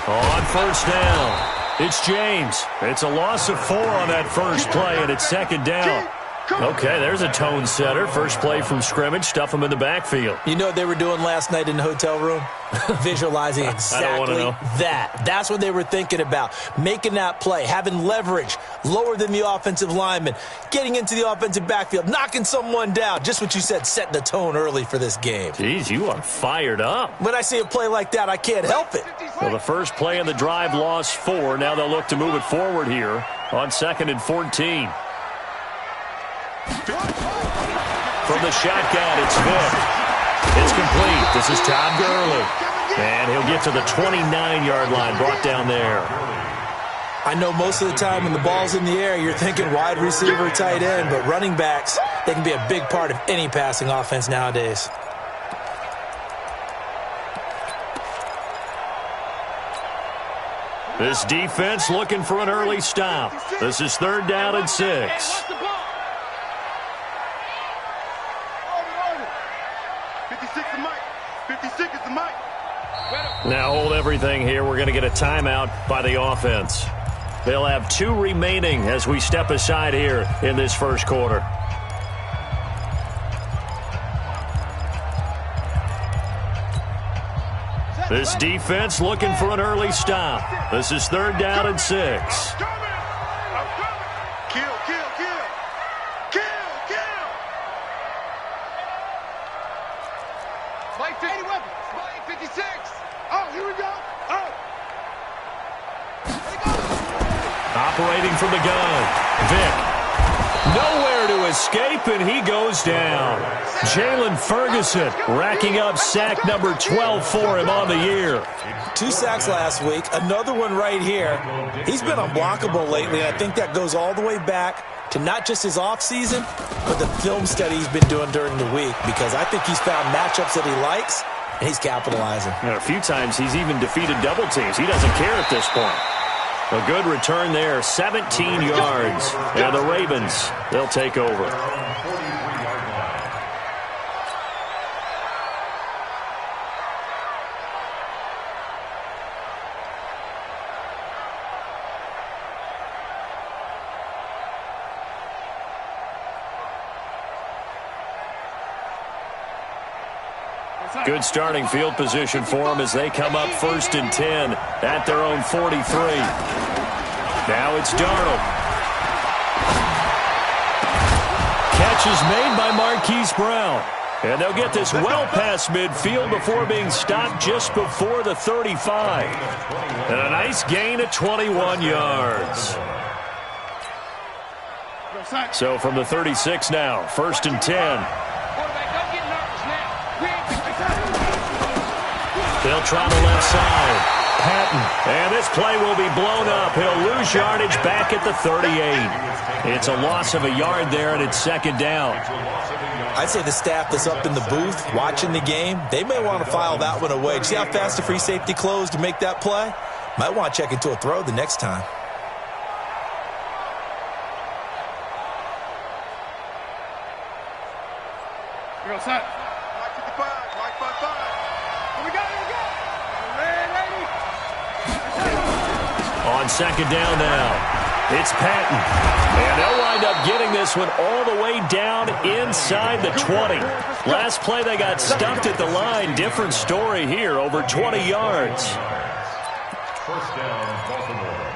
On first down, it's James. It's a loss of 4 on that first play, and it's second down. Okay, there's a tone setter. First play from scrimmage, stuff him in the backfield. You know what they were doing last night in the hotel room? Visualizing exactly that. That's what they were thinking about. Making that play, having leverage, lower than the offensive lineman, getting into the offensive backfield, knocking someone down. Just what you said, setting the tone early for this game. Jeez, you are fired up. When I see a play like that, I can't help it. Well, the first play in the drive lost 4. Now they'll look to move it forward here on 2nd and 14. From the shotgun, it's Vick. It's complete. This is Todd Gurley. And he'll get to the 29-yard line, brought down there. I know most of the time when the ball's in the air, you're thinking wide receiver, tight end, but running backs, they can be a big part of any passing offense nowadays. This defense looking for an early stop. This is 3rd down and 6. Now hold everything here. We're going to get a timeout by the offense. They'll have 2 remaining as we step aside here in this first quarter. This defense looking for an early stop. This is 3rd down and 6. Operating from the gun, Vick. Nowhere to escape, and he goes down. Jalen Ferguson racking up sack number 12 for him on the year. 2 sacks last week, another one right here. He's been unblockable lately, and I think that goes all the way back to not just his offseason, but the film study he's been doing during the week, because I think he's found matchups that he likes, and he's capitalizing. And a few times he's even defeated double teams. He doesn't care at this point. A good return there, 17 yards. And the Ravens, they'll take over. Good starting field position for them as they come up 1st and 10 at their own 43. Now it's Darnold. Catch is made by Marquise Brown. And they'll get this well past midfield before being stopped just before the 35. And a nice gain of 21 yards. So from the 36 now, 1st and 10. They'll try the left side. Patton. And this play will be blown up. He'll lose yardage back at the 38. It's a loss of a yard there, and it's 2nd down. I'd say the staff that's up in the booth watching the game, they may want to file that one away. See how fast the free safety closed to make that play? Might want to check into a throw the next time. You're all set. Mike 55, Mike 55. Here we go, here we go. Ready. On 2nd down now, it's Patton. And they'll wind up getting this one all the way down inside the 20. Last play they got stumped at the line. Different story here, over 20 yards. 1st down, Baltimore.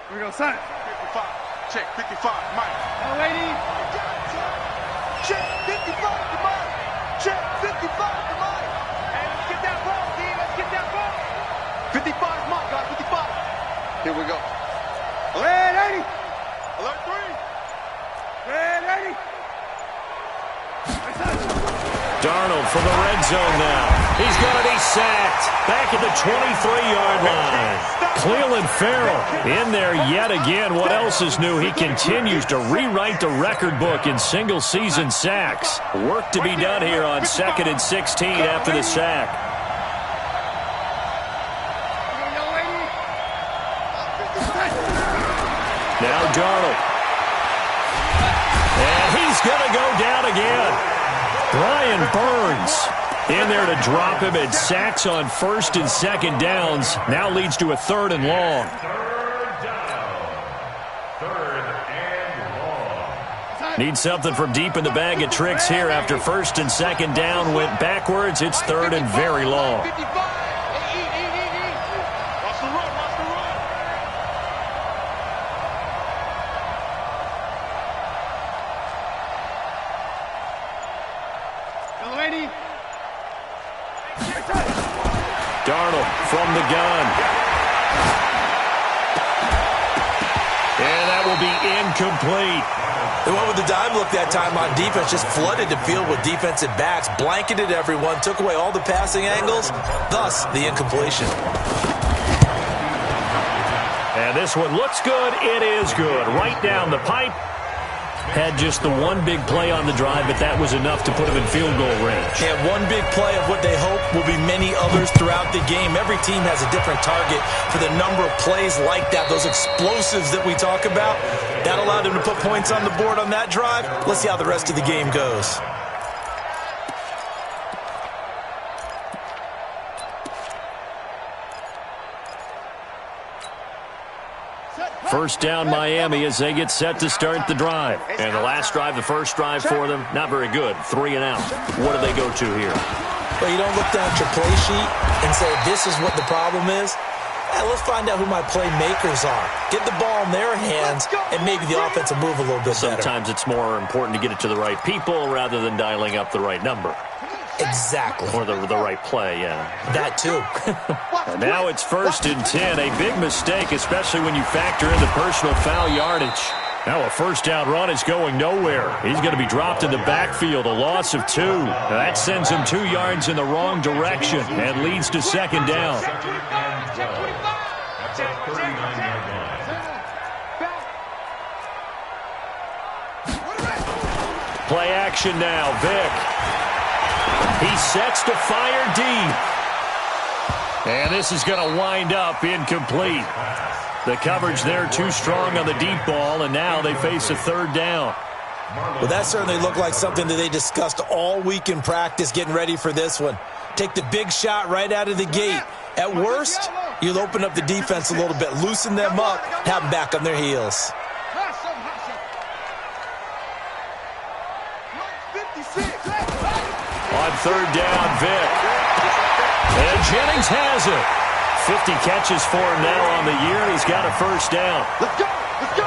Here we go, set. 55. Check 55, Mike. All ready? Check 55 to Mike. Check 55 to Mike. Hey, let's get that ball, D. Let's get that ball. 55 is Mike, guys. 55. Here we go. Ready? Alert 3. Ready? Darnold from the red zone now. He's going to be sacked. Back at the 23-yard line. Cleveland Farrell in there yet again. What else is new? He continues to rewrite the record book in single-season sacks. Work to be done here on 2nd and 16 after the sack. Now Darnold. Brian Burns in there to drop him, and sacks on first and second downs. Now leads to a 3rd and long. Need something from deep in the bag of tricks here after first and second down went backwards. It's 3rd and very long. Darnold from the gun. And that will be incomplete. They went with the dime look that time on defense, just flooded the field with defensive backs, blanketed everyone, took away all the passing angles, thus the incompletion. And this one looks good. It is good. Right down the pipe. Had just the one big play on the drive, but that was enough to put him in field goal range. And one big play of what they hope will be many others throughout the game. Every team has a different target for the number of plays like that, those explosives that we talk about. That allowed them to put points on the board on that drive. Let's see how the rest of the game goes. First down, Miami, as they get set to start the drive. And the last drive, the first drive for them, not very good. 3 and out. What do they go to here? Well, you don't look down at your play sheet and say, this is what the problem is. Let's find out who my playmakers are. Get the ball in their hands, and maybe the offense will move a little bit better. Sometimes it's more important to get it to the right people rather than dialing up the right number. Exactly. Or the right play, yeah. That too. And now it's 1st and 10. A big mistake, especially when you factor in the personal foul yardage. Now a first down run is going nowhere. He's going to be dropped in the backfield, a loss of 2. Now that sends him 2 yards in the wrong direction and leads to second down. Play action now, Vick. He sets to fire deep. And this is going to wind up incomplete. The coverage there too strong on the deep ball, and now they face a 3rd down. Well, that certainly looked like something that they discussed all week in practice getting ready for this one. Take the big shot right out of the gate. At worst, you'll open up the defense a little bit, loosen them up, have them back on their heels. On 3rd down, Vick. And Jennings has it. 50 catches for him now on the year. He's got a first down.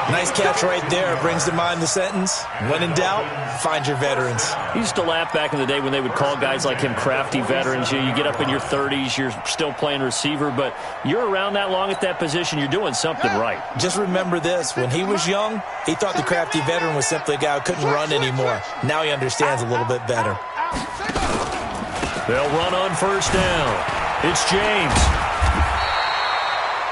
Nice catch right there. Brings to mind the sentence, when in doubt, find your veterans. He used to laugh back in the day when they would call guys like him crafty veterans. You get up in your 30s, you're still playing receiver, but you're around that long at that position, you're doing something right. Just remember this. When he was young, he thought the crafty veteran was simply a guy who couldn't run anymore. Now he understands a little bit better. They'll run on first down. It's James.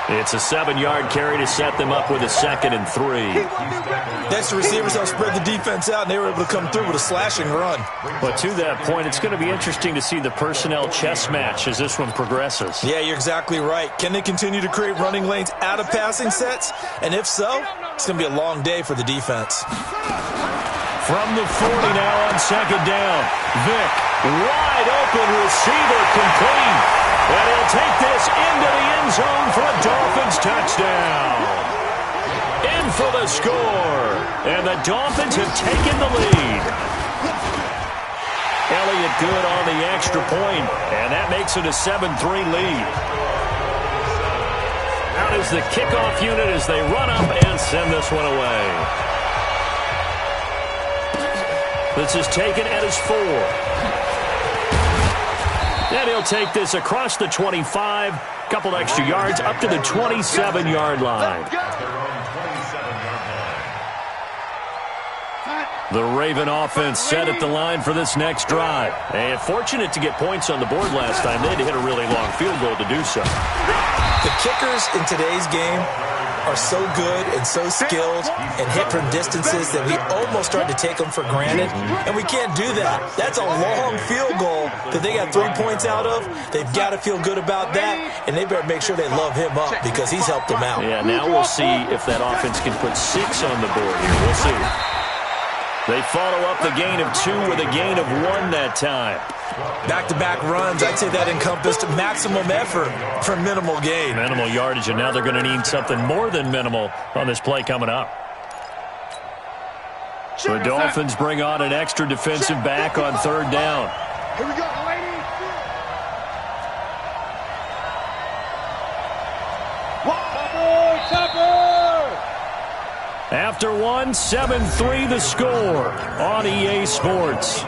It's a 7-yard carry to set them up with a 2nd and 3. That's the receivers helped spread the defense out, and they were able to come through with a slashing run. But to that point, it's going to be interesting to see the personnel chess match as this one progresses. Yeah, you're exactly right. Can they continue to create running lanes out of passing sets? And if so, it's going to be a long day for the defense. From the 40 now on 2nd down. Vick, wide open receiver, complete. And he'll take this into the end zone for a Dolphins touchdown. In for the score. And the Dolphins have taken the lead. Elliott good on the extra point, and that makes it a 7-3 lead. Out is the kickoff unit as they run up and send this one away. This is taken at his 4. And he'll take this across the 25, couple extra yards, up to the 27-yard line. The Raven offense set at the line for this next drive. And fortunate to get points on the board last time. They had to hit a really long field goal to do so. The kickers in today's game are so good and so skilled and hit from distances that we almost start to take them for granted, and we can't do that. That's a long field goal that they got 3 points out of. They've got to feel good about that, and they better make sure they love him up because he's helped them out. Yeah, now we'll see if that offense can put 6 on the board here. We'll see. They follow up the gain of 2 with a gain of 1 that time. Back-to-back runs, I'd say that encompassed maximum effort for minimal gain. Minimal yardage, and now they're going to need something more than minimal on this play coming up. The Dolphins bring on an extra defensive back on 3rd down. Here we go, ladies. After 1, 7-3 the score on EA Sports.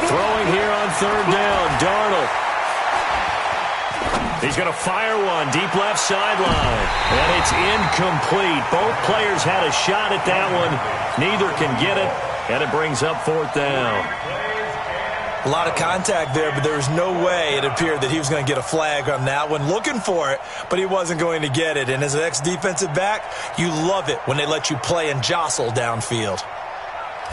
Throwing here on 3rd down, Darnold. He's going to fire one deep left sideline, and it's incomplete. Both players had a shot at that one. Neither can get it, and it brings up 4th down. A lot of contact there, but there was no way it appeared that he was going to get a flag on that one. Looking for it, but he wasn't going to get it. And as an ex-defensive back, you love it when they let you play and jostle downfield.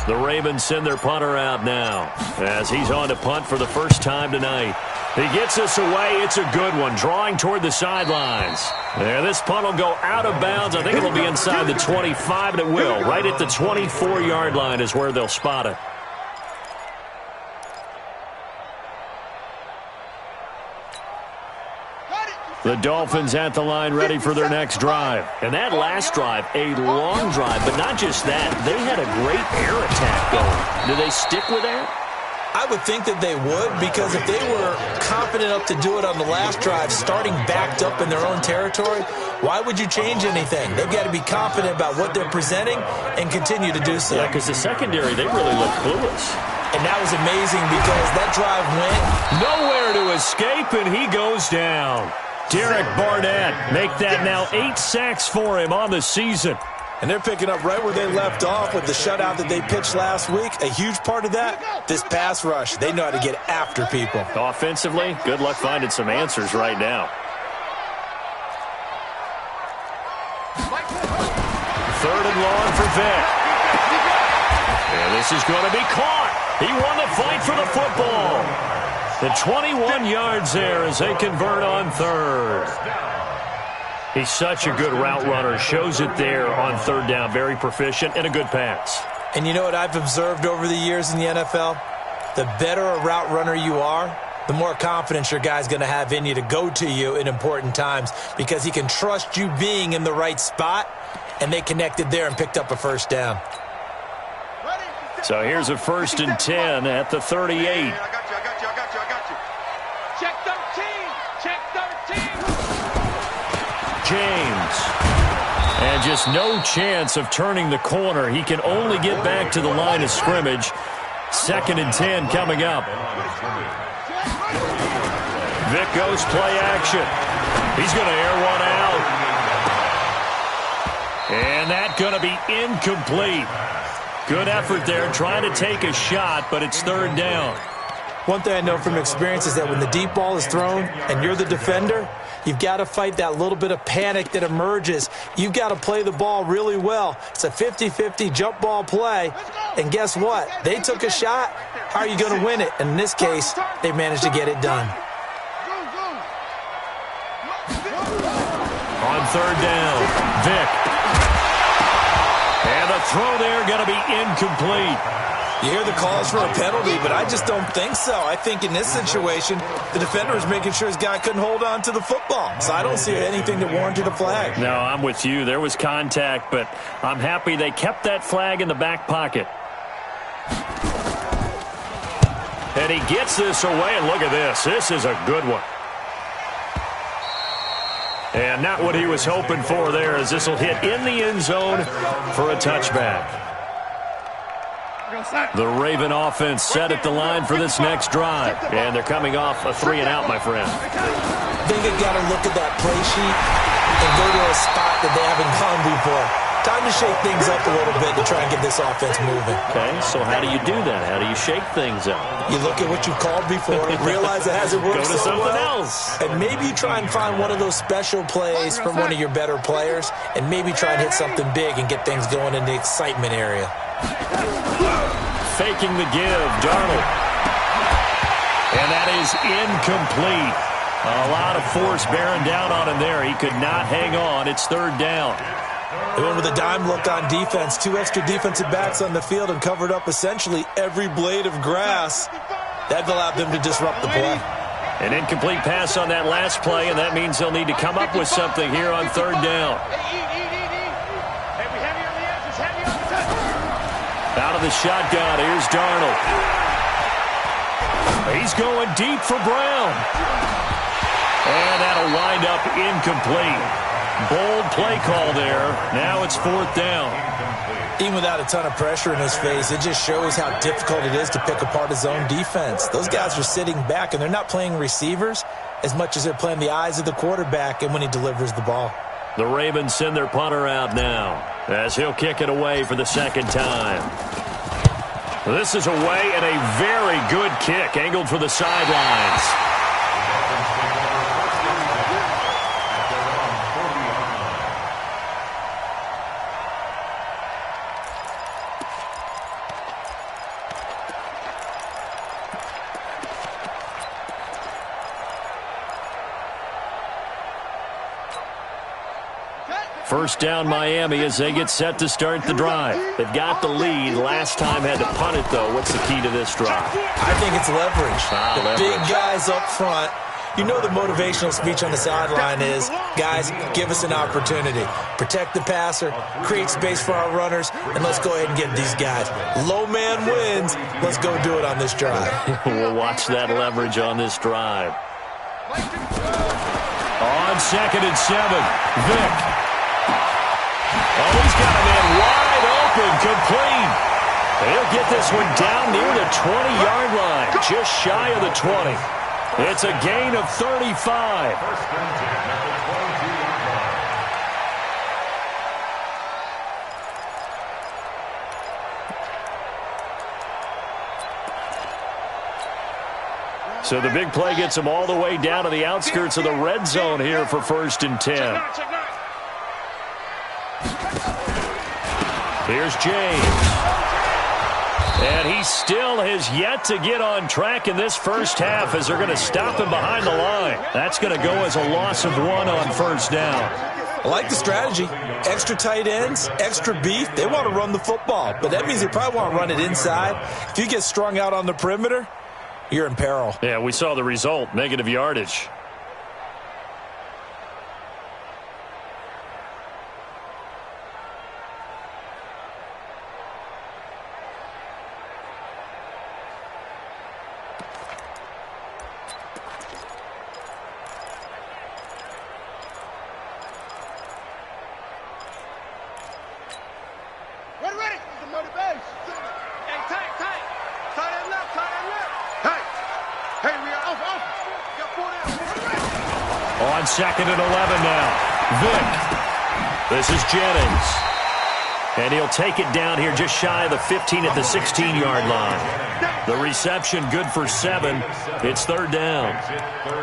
The Ravens send their punter out now as he's on to punt for the first time tonight. He gets this away. It's a good one, drawing toward the sidelines. Yeah, this punt will go out of bounds. I think it'll be inside the 25, and it will. Right at the 24-yard line is where they'll spot it. The Dolphins at the line ready for their next drive. And that last drive, a long drive, but not just that. They had a great air attack going. Do they stick with that? I would think that they would, because if they were confident enough to do it on the last drive, starting backed up in their own territory, why would you change anything? They've got to be confident about what they're presenting and continue to do so. Yeah, because the secondary, they really look clueless. And that was amazing because that drive went nowhere to escape, and he goes down. Derek Barnett make that now 8 sacks for him on the season. And they're picking up right where they left off with the shutout that they pitched last week. A huge part of that, this pass rush. They know how to get after people. Offensively, good luck finding some answers right now. 3rd and long for Vic. And this is going to be caught. He won the fight for the football. The 21 yards there as they convert on 3rd. He's such a good route runner. Shows it there on 3rd down. Very proficient and a good pass. And you know what I've observed over the years in the NFL? The better a route runner you are, the more confidence your guy's going to have in you to go to you in important times because he can trust you being in the right spot, and they connected there and picked up a 1st down. So here's a 1st and 10 at the 38. I got you. Check 13. Check 13. James. And just no chance of turning the corner. He can only get back to the line of scrimmage. 2nd and 10 coming up. Vic goes play action. He's going to air one out. And that's going to be incomplete. Good effort there, trying to take a shot, but it's 3rd down. One thing I know from experience is that when the deep ball is thrown and you're the defender, you've got to fight that little bit of panic that emerges. You've got to play the ball really well. It's a 50-50 jump ball play. And guess what? They took a shot. How are you going to win it? And in this case, they managed to get it done. On 3rd down, Vic. And the throw there going to be incomplete. You hear the calls for a penalty, but I just don't think so. I think in this situation, the defender is making sure his guy couldn't hold on to the football. So I don't see anything that warranted a flag. No, I'm with you. There was contact, but I'm happy they kept that flag in the back pocket. And he gets this away, and look at this. This is a good one. And not what he was hoping for there, as this will hit in the end zone for a touchback. The Raven offense set at the line for this next drive. And they're coming off a 3-and-out, my friend. I think they've got to look at that play sheet and go to a spot that they haven't gone before. Time to shake things up a little bit to try and get this offense moving. Okay, so how do you do that? How do you shake things up? You look at what you called before, realize it hasn't worked Go to something well, else. and maybe you try and find one of those special plays from one of your better players, and maybe try and hit something big and get things going in the excitement area. Faking the give, Darnold. And that is incomplete. A lot of force bearing down on him there. He could not hang on. It's third down. They went with a dime look on defense. 2 extra defensive backs on the field and covered up essentially every blade of grass. That allowed them to disrupt the play. An incomplete pass on that last play, and that means they'll need to come up with something here on third down. Out of the shotgun, here's Darnold. He's going deep for Brown. And that'll wind up incomplete. Bold play call there. Now it's fourth down. Even without a ton of pressure in his face, it just shows how difficult it is to pick apart his own defense. Those guys are sitting back, and they're not playing receivers as much as they're playing the eyes of the quarterback and when he delivers the ball. The Ravens send their punter out now as he'll kick it away for the second time. This is away and a very good kick, angled for the sidelines. First down Miami as they get set to start the drive. They've got the lead. Last time had to punt it, though. What's the key to this drive? I think it's leverage. Leverage. Big guys up front. You know the motivational speech on the sideline is, guys, give us an opportunity. Protect the passer, create space for our runners, and let's go ahead and get these guys. Low man wins. Let's go do it on this drive. We'll watch that leverage on this drive. On 2nd and 7, Vick. Oh, he's got a man wide open, complete. He'll get this one down near the 20-yard line, just shy of the 20. It's a gain of 35. So the big play gets him all the way down to the outskirts of the red zone here for 1st and 10. Here's James. And he still has yet to get on track in this first half as they're going to stop him behind the line. That's going to go as a loss of 1 on first down. I like the strategy. Extra tight ends, extra beef. They want to run the football, but that means they probably want to run it inside. If you get strung out on the perimeter, you're in peril. Yeah, we saw the result, negative yardage. On 2nd and 11 now. Vick. This is Jennings. And he'll take it down here just shy of the 15 at the 16-yard line. The reception good for 7. It's third down.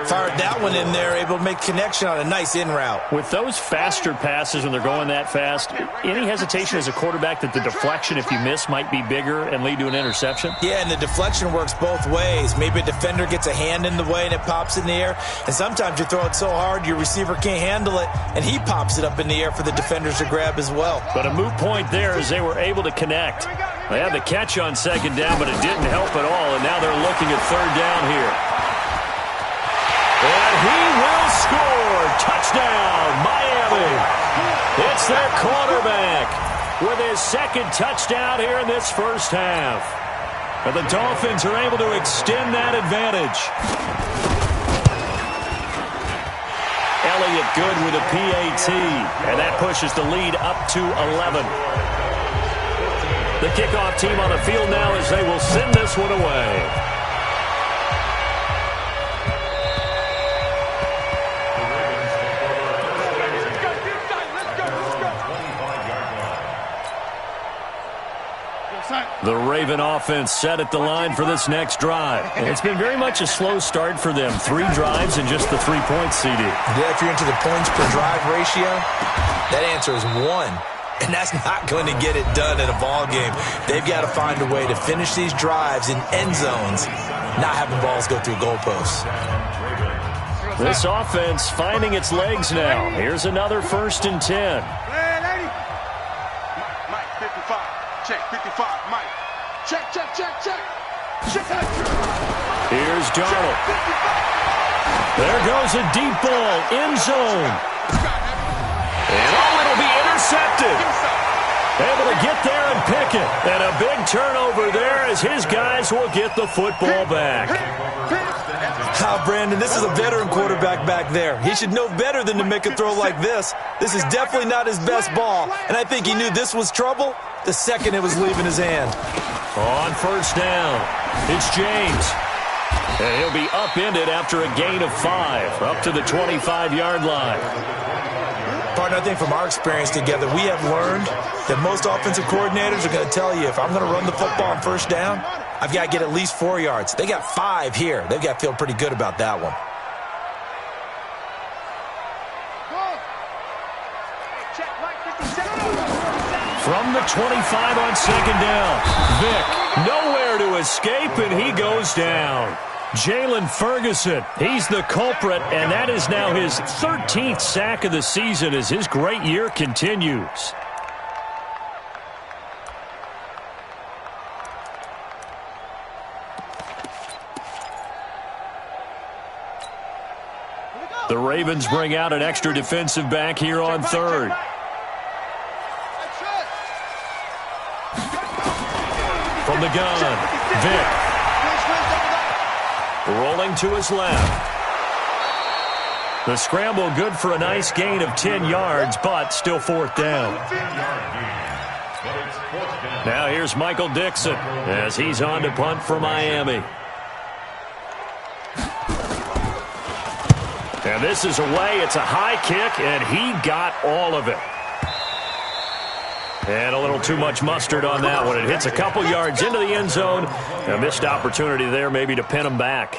Fired that one in there, able to make connection on a nice in route. With those faster passes when they're going that fast, any hesitation as a quarterback that the deflection, if you miss, might be bigger and lead to an interception? Yeah, and the deflection works both ways. Maybe a defender gets a hand in the way and it pops in the air. And sometimes you throw it so hard your receiver can't handle it, and he pops it up in the air for the defenders to grab as well. But a moot point there as they were able to connect. They had the catch on 2nd down, but it didn't help at all, and now they're looking at 3rd down here. And he will score. Touchdown, Miami. It's their quarterback with his 2nd touchdown here in this first half. And the Dolphins are able to extend that advantage. Elliott good with a PAT, and that pushes the lead up to 11. The kickoff team on the field now as they will send this one away. The Raven offense set at the line for this next drive. It's been very much a slow start for them. 3 drives and just the 3 points, CD. Yeah, if you're into the points per drive ratio, that answer is 1. And that's not going to get it done in a ball game. They've got to find a way to finish these drives in end zones, not having balls go through goalposts. This offense finding its legs now. Here's another 1st and 10. Mike, 55. Check, 55. Mike. Check. Here's Darnold. There goes a deep ball, end zone. And it'll be intercepted. Able to get there and pick it. And a big turnover there as his guys will get the football back. Brandon, this is a veteran quarterback back there. He should know better than to make a throw like this. This is definitely not his best ball. And I think he knew this was trouble the second it was leaving his hand. On 1st down, it's James. And he'll be upended after a gain of 5, up to the 25-yard line. Partner, I think from our experience together, we have learned that most offensive coordinators are going to tell you, if I'm going to run the football on 1st down, I've got to get at least 4 yards. They got 5 here. They've got to feel pretty good about that one. From the 25 on 2nd down, Vick nowhere to escape, and he goes down. Jalen Ferguson, he's the culprit, and that is now his 13th sack of the season as his great year continues. The Ravens bring out an extra defensive back here on 3rd. From the gun, Vick. Rolling to his left. The scramble good for a nice gain of 10 yards, but still 4th down. Now here's Michael Dixon as he's on to punt for Miami. And this is away. It's a high kick, and he got all of it. And a little too much mustard on that one. It hits a couple yards into the end zone. A missed opportunity there maybe to pin him back.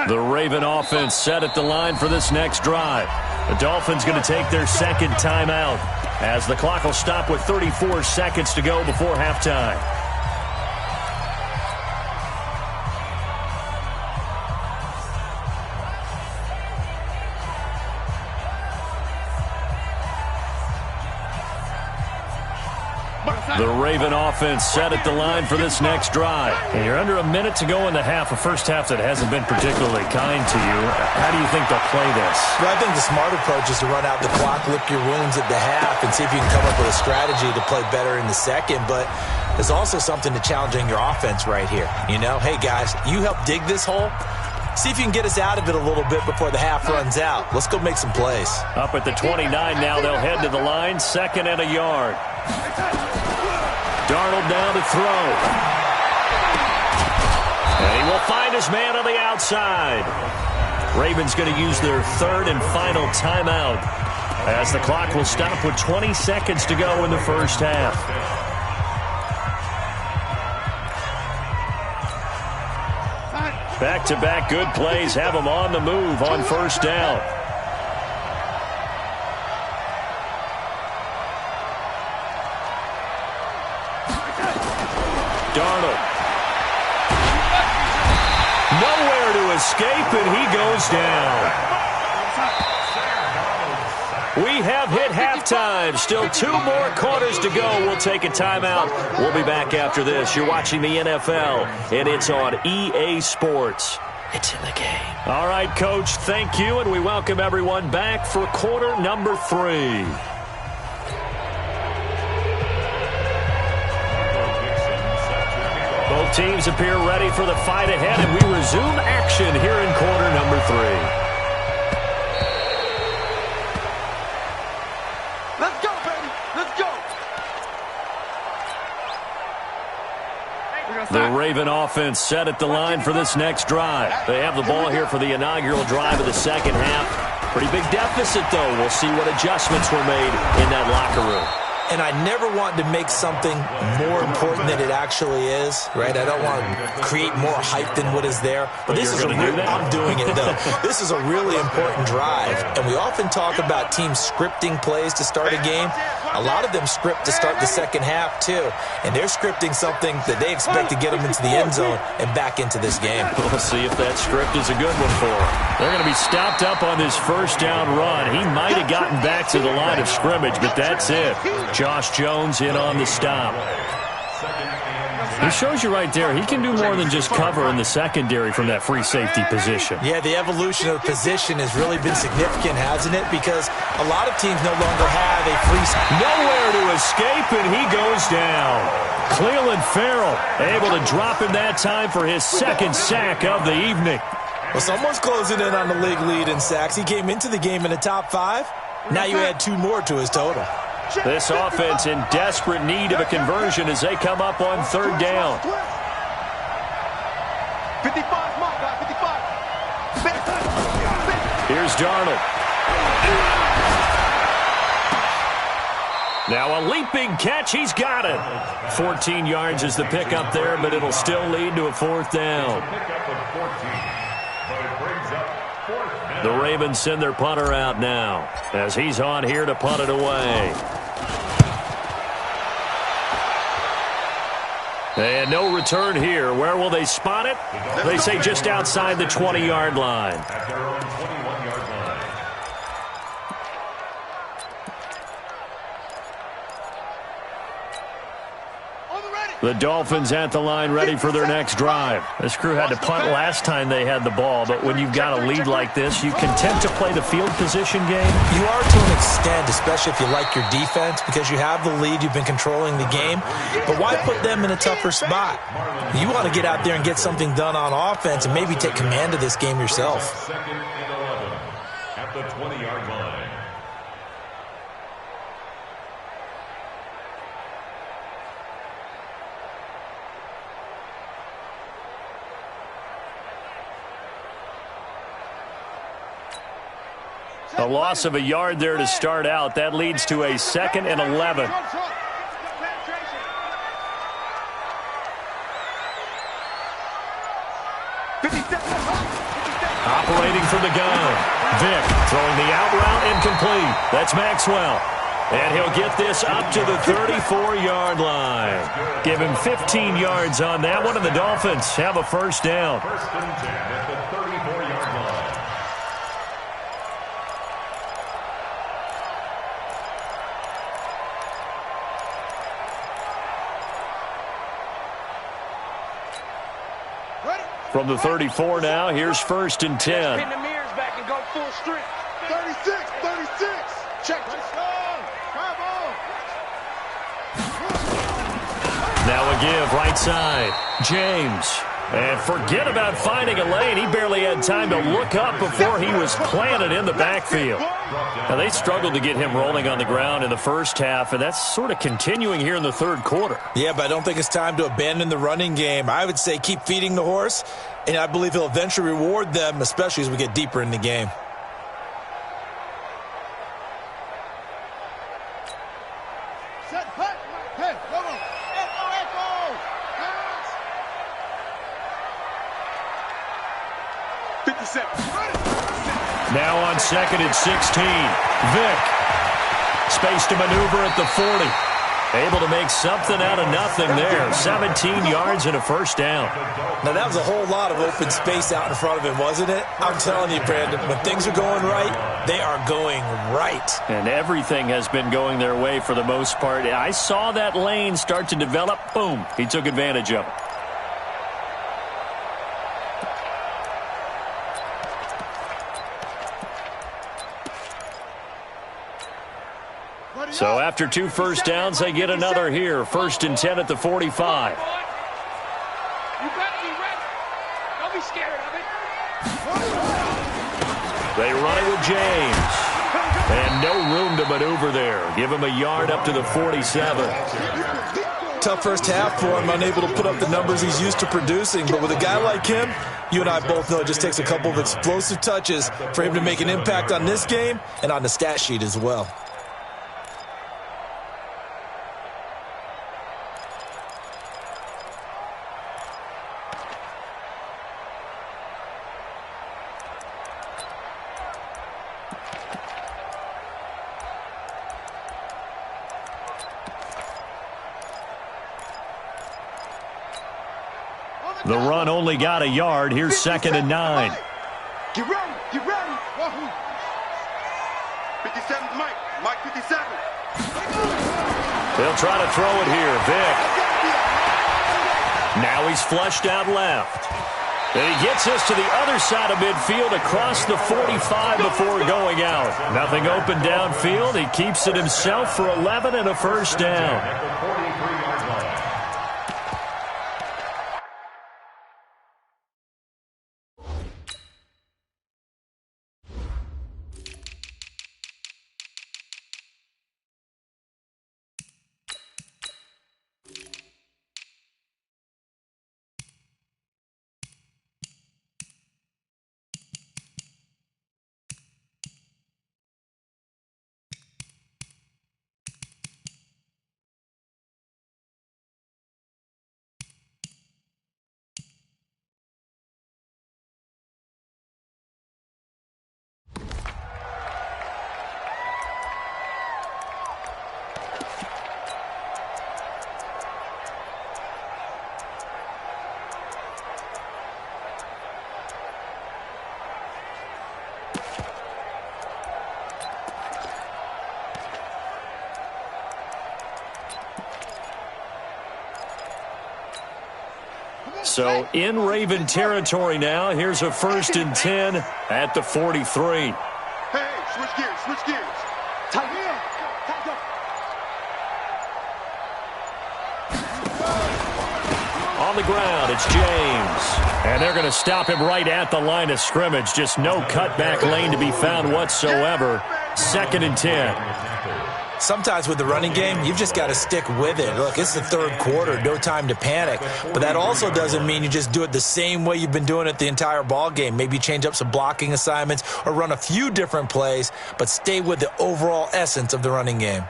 The Raven offense set at the line for this next drive. The Dolphins going to take their 2nd timeout as the clock will stop with 34 seconds to go before halftime. The Raven offense set at the line for this next drive. And you're under a minute to go in the half, a first half that hasn't been particularly kind to you. How do you think they'll play this? Well, I think the smart approach is to run out the clock, lick your wounds at the half, and see if you can come up with a strategy to play better in the second. But there's also something to challenging your offense right here. You know, hey, guys, you help dig this hole. See if you can get us out of it a little bit before the half runs out. Let's go make some plays. Up at the 29 now, they'll head to the line, 2nd and a yard. Darnold down to throw. And he will find his man on the outside. Ravens going to use their 3rd and final timeout as the clock will stop with 20 seconds to go in the first half. Back-to-back good plays have them on the move on 1st down. Darnold. Nowhere to escape, and he goes down. We have hit halftime. Still 2 more quarters to go. We'll take a timeout. We'll be back after this. You're watching the NFL, and it's on EA Sports. It's in the game. All right, Coach, thank you, and we welcome everyone back for quarter number 3. Both teams appear ready for the fight ahead, and we resume action here in quarter number 3. The Raven offense set at the line for this next drive. They have the ball here for the inaugural drive of the second half. Pretty big deficit, though. We'll see what adjustments were made in that locker room. And I never want to make something more important than it actually is, right? I don't want to create more hype than what is there. But this is I'm doing it, though. This is a really important drive. And we often talk about teams scripting plays to start a game. A lot of them script to start the second half, too. And they're scripting something that they expect to get them into the end zone and back into this game. We'll see if that script is a good one for them. They're going to be stopped up on this first down run. He might have gotten back to the line of scrimmage, but that's it. Josh Jones in on the stop. He shows you right there, he can do more than just cover in the secondary from that free safety position. Yeah, the evolution of position has really been significant, hasn't it? Because a lot of teams no longer have a free... Nowhere to escape, and he goes down. Cleveland Farrell able to drop him that time for his second sack of the evening. Well, someone's closing in on the league lead in sacks. He came into the game in the top 5. Now you add 2 more to his total. This offense in desperate need of a conversion as they come up on third down. 55, mark, 55. Here's Darnold. Now a leaping catch. He's got it. 14 yards is the pickup there, but it'll still lead to a fourth down. The Ravens send their punter out now as he's on here to punt it away. And no return here. Where will they spot it? They say just outside the 20-yard line. At their own 21-yard line. The Dolphins at the line ready for their next drive. This crew had to punt last time they had the ball, but when you've got a lead like this, you content to play the field position game? You are to an extent, especially if you like your defense, because you have the lead, you've been controlling the game. But why put them in a tougher spot? You want to get out there and get something done on offense and maybe take command of this game yourself. Second and 11 at the 20-yard line. A loss of a yard there to start out. That leads to a second and 11. Operating from the gun. Vick throwing the out route incomplete. That's Maxwell. And he'll get this up to the 34-yard line. Give him 15 yards on that one, and the Dolphins have a first down. First and 10 at the 34-yard line. From the 34 now, here's first and 10. Pin the mirrors back and go full strength. 36, 36. Check. Now a give right side. James. And forget about finding a lane. He barely had time to look up before he was planted in the backfield. Now, they struggled to get him rolling on the ground in the first half, and that's sort of continuing here in the third quarter. Yeah, but I don't think it's time to abandon the running game. I would say keep feeding the horse, and I believe he'll eventually reward them, especially as we get deeper in the game. Now on second and 16. Vick. Space to maneuver at the 40. Able to make something out of nothing there. 17 yards and a first down. Now, that was a whole lot of open space out in front of him, wasn't it? I'm telling you, Brandon, when things are going right, they are going right. And everything has been going their way for the most part. I saw that lane start to develop. Boom. He took advantage of it. So after 2 first downs, they get another here. First and 10 at the 45. You better be ready. Don't be scared of it. They run it with James. And no room to maneuver there. Give him a yard up to the 47. tough first half for him, unable to put up the numbers he's used to producing. But with a guy like him, you and I both know it just takes a couple of explosive touches for him to make an impact on this game and on the stat sheet as well. The run only got a yard. Here's 2nd and 9. Get ready, get ready. 57, Mike. Mike 57. They'll try to throw it here. Vic. Now he's flushed out left. And he gets us to the other side of midfield across the 45 before going out. Nothing open downfield. He keeps it himself for 11 and a first down. So in Raven territory now. Here's a 1st and 10 at the 43. Hey, switch gears, switch gears. Tight end. On the ground, it's James. And they're going to stop him right at the line of scrimmage. Just no cutback lane to be found whatsoever. 2nd and 10. Sometimes with the running game, you've just got to stick with it. Look, it's the 3rd quarter, no time to panic. But that also doesn't mean you just do it the same way you've been doing it the entire ball game. Maybe change up some blocking assignments or run a few different plays, but stay with the overall essence of the running game.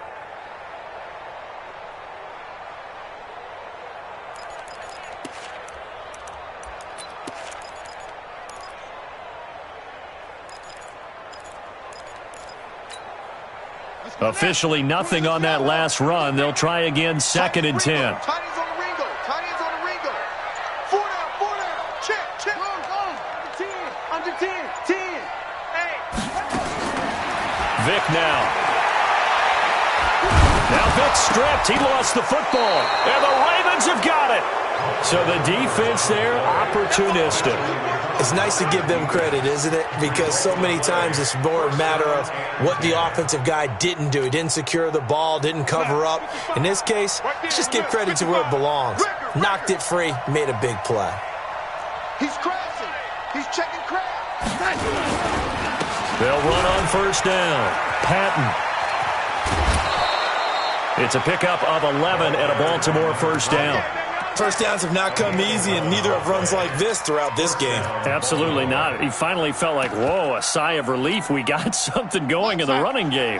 Officially nothing on that last run. They'll try again, 2nd and 10. Tight ends on the Ringo. Tight ends on the Ringo. 4 down. Check, check. Go. 10, under 10, 10. Hey. Vic now. Now Vic stripped. He lost the football. And the Ravens have got it. So the defense there, opportunistic. It's nice to give them credit, isn't it? Because so many times it's more a matter of what the offensive guy didn't do. He didn't secure the ball, didn't cover up. In this case, let's just give credit to where it belongs. Knocked it free, made a big play. He's crashing. He's checking crash. They'll run on 1st down. Patton. It's a pickup of 11 at a Baltimore 1st down. First downs have not come easy, and neither have runs like this throughout this game. Absolutely not. He finally felt like, whoa, a sigh of relief. We got something going in the running game.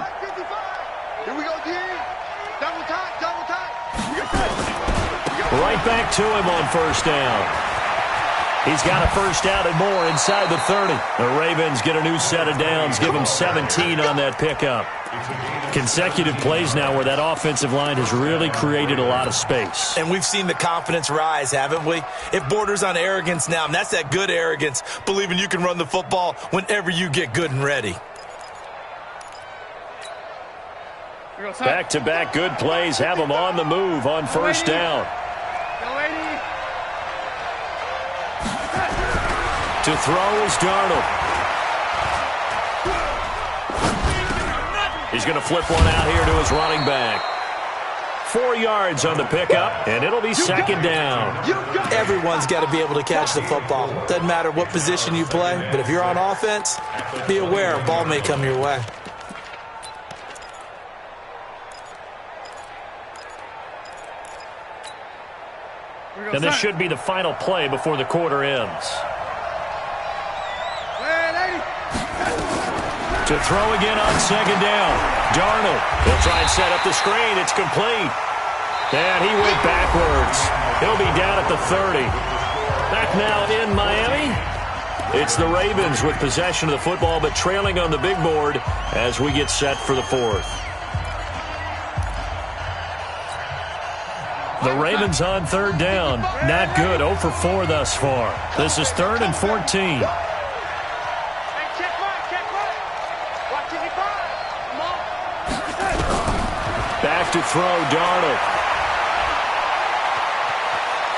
Here we go, D. Double tight, double tight. Right back to him on 1st down. He's got a 1st down and more inside the 30. The Ravens get a new set of downs, give him 17 on that pickup. Consecutive plays now where that offensive line has really created a lot of space. And we've seen the confidence rise, haven't we? It borders on arrogance now, and that's that good arrogance, believing you can run the football whenever you get good and ready. Back-to-back good plays have them on the move on 1st down. To throw is Darnold. He's going to flip one out here to his running back. 4 yards on the pickup, and it'll be 2nd down. Everyone's got to be able to catch the football. Doesn't matter what position you play, but if you're on offense, be aware a ball may come your way. And this should be the final play before the quarter ends. To throw again on second down. Darnold will try and set up the screen. It's complete. And he went backwards. He'll be down at the 30. Back now in Miami. It's the Ravens with possession of the football, but trailing on the big board as we get set for the fourth. The Ravens on third down. Not good. 0 for 4 thus far. This is 3rd and 14. Back to throw, Darnold.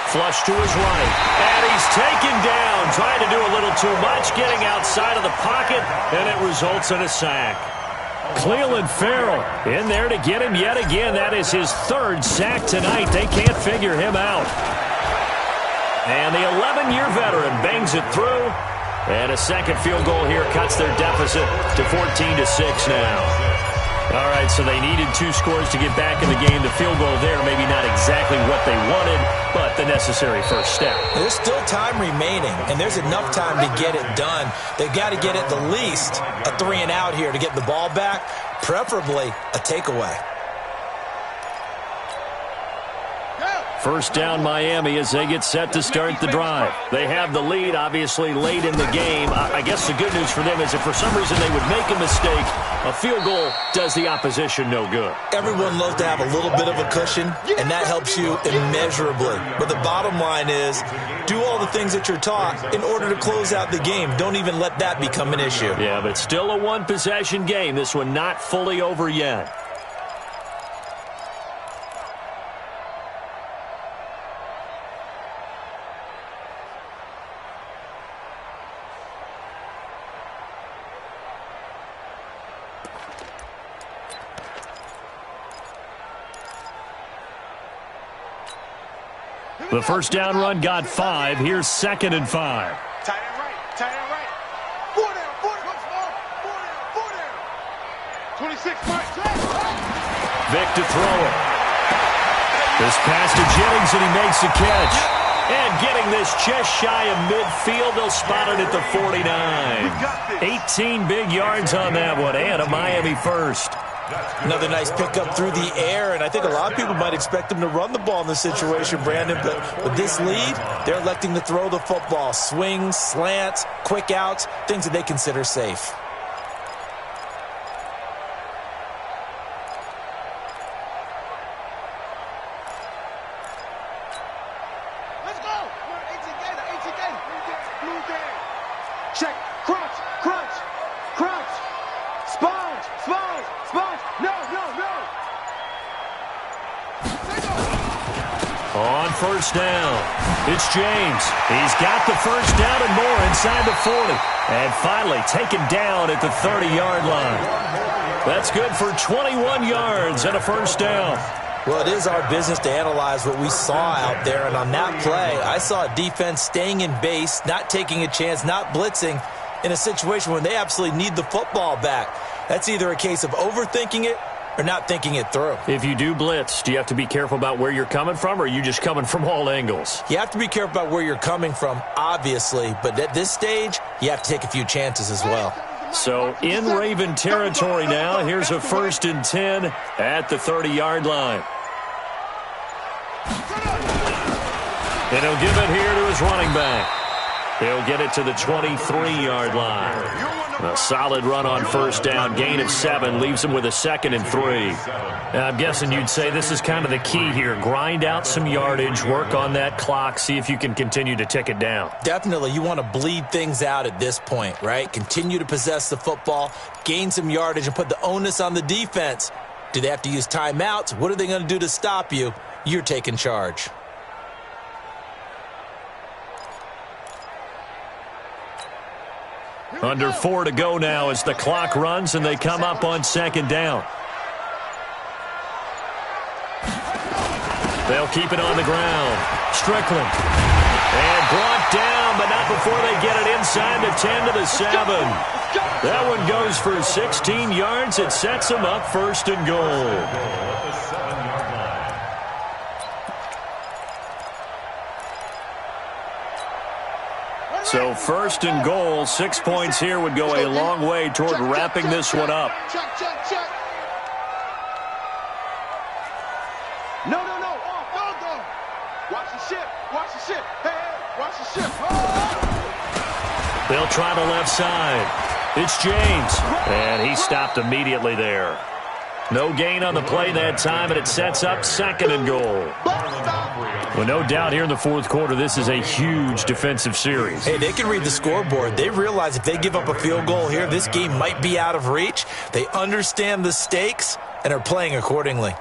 Flush to his right. And he's taken down. Trying to do a little too much. Getting outside of the pocket. And it results in a sack. Cleveland Farrell in there to get him yet again. That is his 3rd sack tonight. They can't figure him out. And the 11-year veteran bangs it through. And a second field goal here cuts their deficit to 14-6 now. All right, so they needed 2 scores to get back in the game. The field goal there, maybe not exactly what they wanted, but the necessary first step. There's still time remaining, and there's enough time to get it done. They've got to get at the least a 3-and-out here to get the ball back, preferably a takeaway. First down Miami as they get set to start the drive. They have the lead, obviously, late in the game. I guess the good news for them is if for some reason they would make a mistake, a field goal does the opposition no good. Everyone loves to have a little bit of a cushion, and that helps you immeasurably. But the bottom line is, do all the things that you're taught in order to close out the game. Don't even let that become an issue. Yeah, but still a one-possession game. This one not fully over yet. The first down run got 5. Here's 2nd and 5. Tight end right, tight end right. 4 down, 4 down, 4 down, 4 down. 26, right. Vic to throw it. This pass to Jennings, and he makes the catch. And getting this just shy of midfield, they'll spot it at the 49. 18 big yards on that one, and a Miami first. Another nice pickup through the air, and I think a lot of people might expect him to run the ball in this situation, Brandon, but with this lead, they're electing to throw the football. Swings, slants, quick outs, things that they consider safe. Let's go. 18 gator. Blue game. Check. Crunch, crunch, crunch. Sponge, sponge, sponge. No. On first down, it's James. He's got the first down and more inside the 40. And finally taken down at the 30-yard line. That's good for 21 yards and a first down. Well, it is our business to analyze what we saw out there. And on that play, I saw a defense staying in base, not taking a chance, not blitzing in a situation when they absolutely need the football back. That's either a case of overthinking it or not thinking it through. If you do blitz, do you have to be careful about where you're coming from, or are you just coming from all angles? You have to be careful about where you're coming from, obviously. But at this stage, you have to take a few chances as well. So in Raven territory now, here's a 1st and 10 at the 30-yard line. And he'll give it here to his running back. He'll get it to the 23-yard line. A solid run on first down, gain of 7, leaves him with a 2nd and 3. Now, I'm guessing you'd say this is kind of the key here. Grind out some yardage, work on that clock, see if you can continue to tick it down. Definitely, you want to bleed things out at this point, right? Continue to possess the football, gain some yardage, and put the onus on the defense. Do they have to use timeouts? What are they going to do to stop you? You're taking charge. Under 4 to go now as the clock runs and they come up on 2nd down. They'll keep it on the ground. Strickland. And brought down, but not before they get it inside the 10 to the 7. That one goes for 16 yards. It sets them up 1st and goal. So first and goal, 6 points here would go a long way toward wrapping this one up. Check. No. Go. Watch the ship. Hey, watch the ship. They'll try the left side. It's James, and he stopped immediately there. No gain on the play that time, and it sets up second and goal. Well, no doubt here in the fourth quarter, this is a huge defensive series. Hey, they can read the scoreboard. They realize if they give up a field goal here, this game might be out of reach. They understand the stakes and are playing accordingly.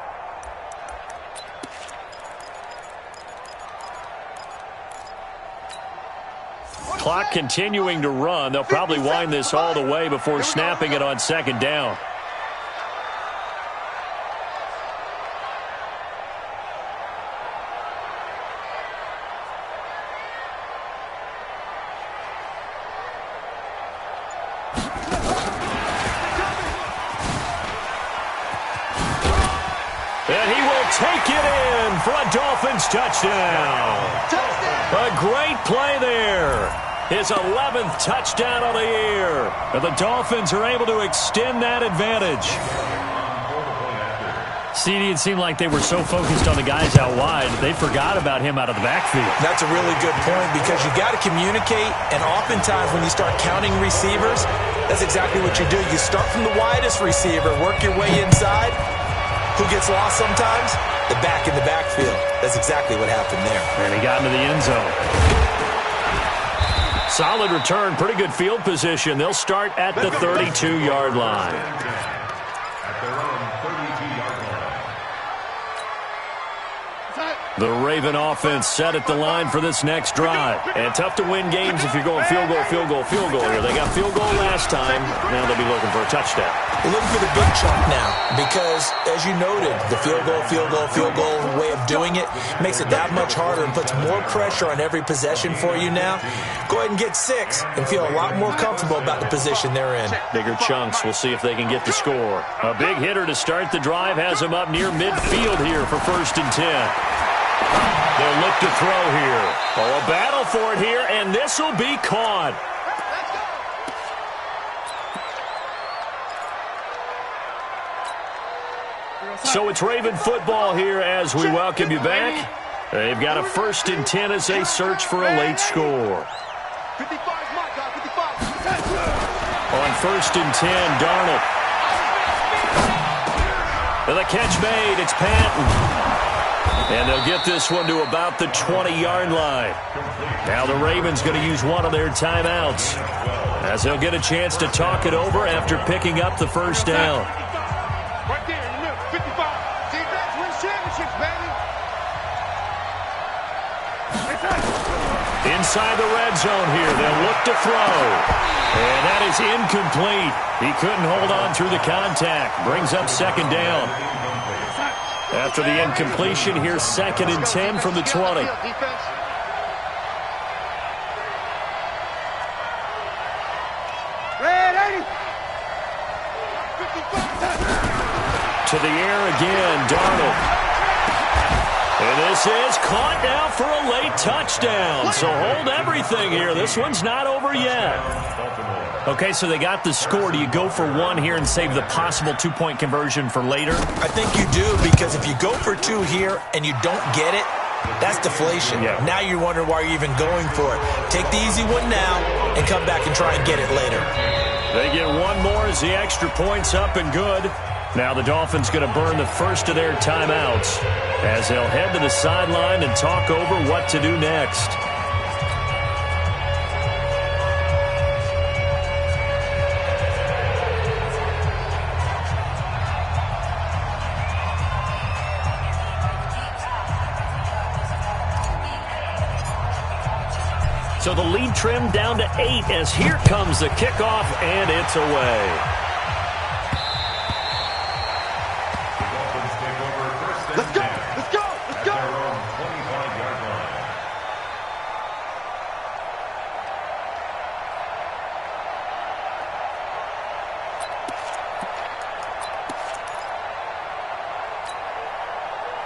Clock continuing to run. They'll probably wind this all the way before snapping it on second down. And he will take it in for a Dolphins touchdown. A great play there. His 11th touchdown of the year. And the Dolphins are able to extend that advantage. CD, it seemed like they were so focused on the guys out wide, they forgot about him out of the backfield. That's a really good point because you got to communicate, and oftentimes when you start counting receivers, that's exactly what you do. You start from the widest receiver, work your way inside. Who gets lost sometimes? The back in the backfield. That's exactly what happened there. And he got into the end zone. Solid return, pretty good field position. They'll start at the 32-yard line. At their own 32-yard line. The Raven offense set at the line for this next drive. And tough to win games if you're going field goal here. They got field goal last time. Now they'll be looking for a touchdown. We're looking for the big chunk now because, as you noted, the field goal way of doing it makes it that much harder and puts more pressure on every possession for you now. Go ahead and get 6 and feel a lot more comfortable about the position they're in. Bigger chunks. We'll see if they can get the score. A big hitter to start the drive has him up near midfield here for 1st and 10. They'll look to throw here. Oh, a battle for it here, and this will be caught. So it's Raven football here as we welcome you back. They've got a 1st and 10 as they search for a late score. 55 my guy, 55. On 1st and 10, Darnold. And the catch made. It's Patton. And they'll get this one to about the 20-yard line. Now the Ravens going to use one of their timeouts as they'll get a chance to talk it over after picking up the first down. Right there in the middle, 55. Defense wins championships, baby. Inside the red zone here, they'll look to throw. And that is incomplete. He couldn't hold on through the contact. Brings up second down. After the incompletion, here's 2nd and 10 from the 20. To the air again, Darnold. And this is caught now for a late touchdown. So hold everything here. This one's not over yet. Okay, so they got the score. Do you go for one here and save the possible 2-point conversion for later? I think you do because if you go for 2 here and you don't get it, that's deflation. Yeah. Now you wonder why you're even going for it. Take the easy one now and come back and try and get it later. They get one more as the extra point's up and good. Now the Dolphins going to burn the first of their timeouts as they'll head to the sideline and talk over what to do next. So the lead trimmed down to 8 as here comes the kickoff, and it's away. Let's go! Let's go! Let's go! At their own 25-yard line.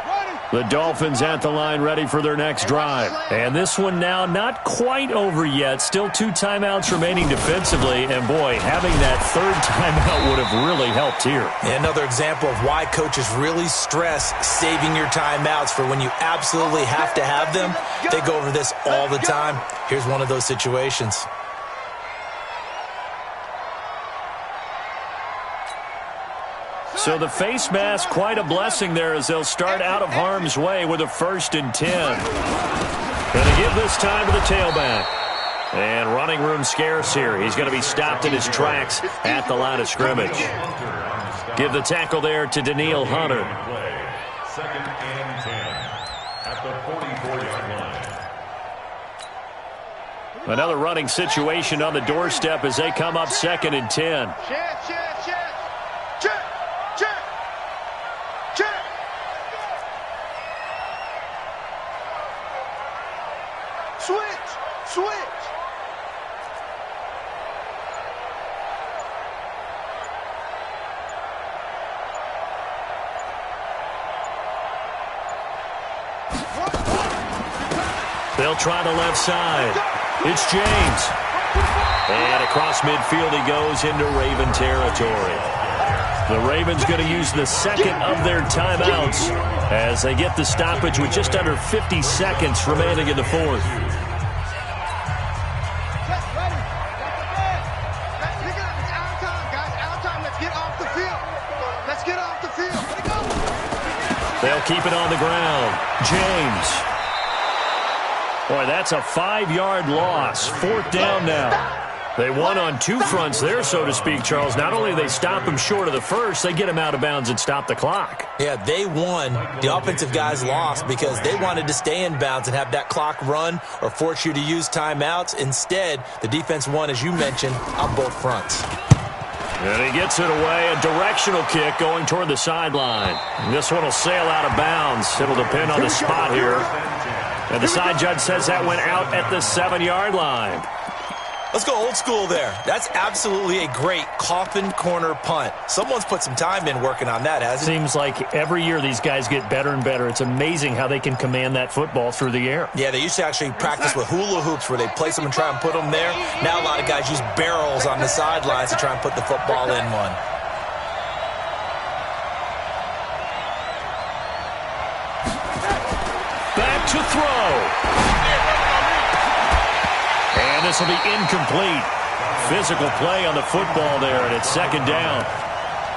Ready! The Dolphins at the line ready for their next drive. And this one now not quite over yet. Still 2 timeouts remaining defensively. And, boy, having that third timeout would have really helped here. Another example of why coaches really stress saving your timeouts for when you absolutely have to have them. They go over this all the time. Here's one of those situations. So the face mask, quite a blessing there as they'll start out of harm's way with a 1st and 10. Going to give this time to the tailback. And running room scarce here. He's going to be stopped in his tracks at the line of scrimmage. Give the tackle there to Daniil Hunter. 2nd and 10 at the 44-yard line. Another running situation on the doorstep as they come up 2nd and 10. Switch! They'll try the left side. It's James. And across midfield he goes into Raven territory. The Ravens going to use the 2nd of their timeouts as they get the stoppage with just under 50 seconds remaining in the 4th. They'll keep it on the ground. James. Boy, that's a 5-yard loss. 4th down now. They won on 2 fronts there, so to speak, Charles. Not only do they stop him short of the 1st, they get him out of bounds and stop the clock. Yeah, they won. The offensive guys lost because they wanted to stay in bounds and have that clock run or force you to use timeouts. Instead, the defense won, as you mentioned, on both fronts. And he gets it away. A directional kick going toward the sideline. This one will sail out of bounds. It'll depend on the spot here. And the side judge says that went out at the 7-yard line. Let's go old school there. That's absolutely a great coffin corner punt. Someone's put some time in working on that, hasn't it? Seems like every year these guys get better and better. It's amazing how they can command that football through the air. Yeah, they used to actually practice with hula hoops where they place them and try and put them there. Now a lot of guys use barrels on the sidelines to try and put the football in one. Back to throw. And this will be incomplete. Physical play on the football there, and it's 2nd down.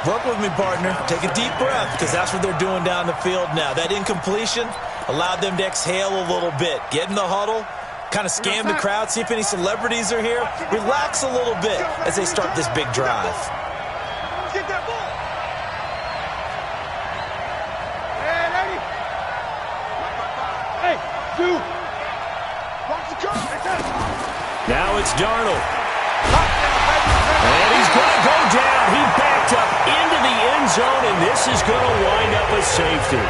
Work with me, partner. Take a deep breath, because that's what they're doing down the field now. That incompletion allowed them to exhale a little bit. Get in the huddle, kind of scan the crowd, see if any celebrities are here. Relax a little bit as they start this big drive. Get that ball! Hey, dude! Watch the car! Now it's Darnold. And he's going to go down. He backed up into the end zone, and this is going to wind up a safety.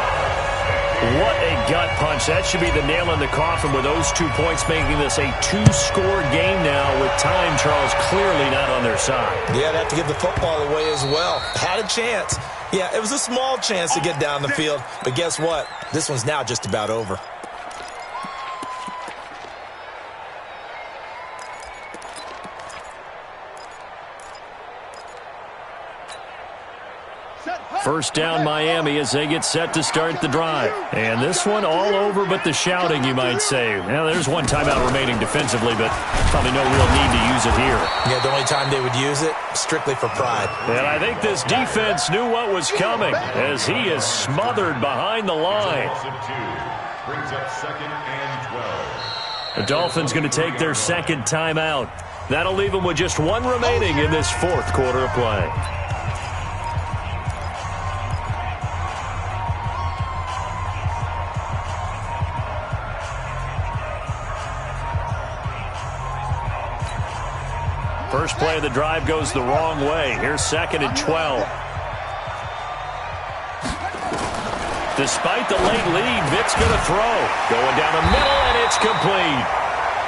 What a gut punch. That should be the nail in the coffin with those 2 points, making this a 2-score game now with time, Charles, clearly not on their side. Yeah, they have to give the football away as well. Had a chance. Yeah, it was a small chance to get down the field, but guess what? This one's now just about over. First down Miami as they get set to start the drive. And this one all over but the shouting, you might say. Now, there's 1 timeout remaining defensively, but probably no real need to use it here. Yeah, the only time they would use it, strictly for pride. And I think this defense knew what was coming as he is smothered behind the line. Brings up 2nd and 12. The Dolphins going to take their 2nd timeout. That'll leave them with just 1 remaining in this 4th quarter of play. First play of the drive goes the wrong way. Here's 2nd and 12. Despite the late lead, Vic's going to throw. Going down the middle, and it's complete.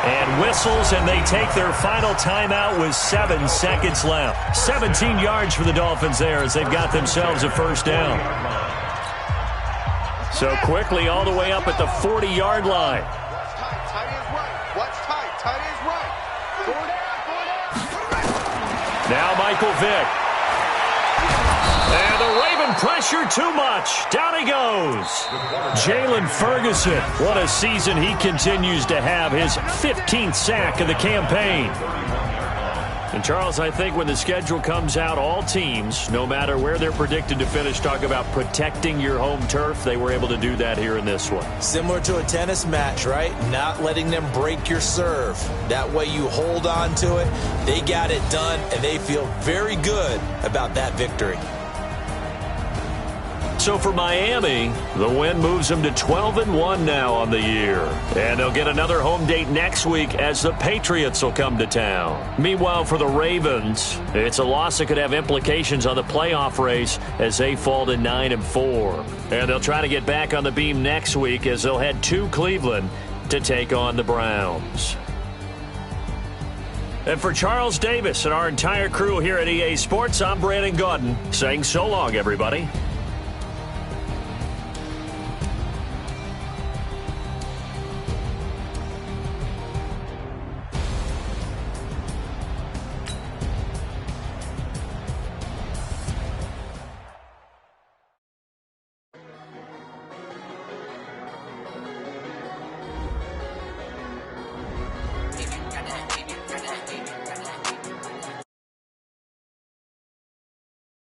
And whistles, and they take their final timeout with 7 seconds left. 17 yards for the Dolphins there as they've got themselves a 1st down. So quickly all the way up at the 40-yard line. What's tight? Tight is right. What's tight? Tight is right. Go down. Now Michael Vick. And the Raven pressure too much. Down he goes. Jalen Ferguson. What a season he continues to have. His 15th sack of the campaign. And, Charles, I think when the schedule comes out, all teams, no matter where they're predicted to finish, talk about protecting your home turf. They were able to do that here in this one. Similar to a tennis match, right? Not letting them break your serve. That way you hold on to it. They got it done, and they feel very good about that victory. So for Miami, the win moves them to 12-1 now on the year. And they'll get another home date next week as the Patriots will come to town. Meanwhile, for the Ravens, it's a loss that could have implications on the playoff race as they fall to 9-4. And they'll try to get back on the beam next week as they'll head to Cleveland to take on the Browns. And for Charles Davis and our entire crew here at EA Sports, I'm Brandon Gaudin saying so long, everybody.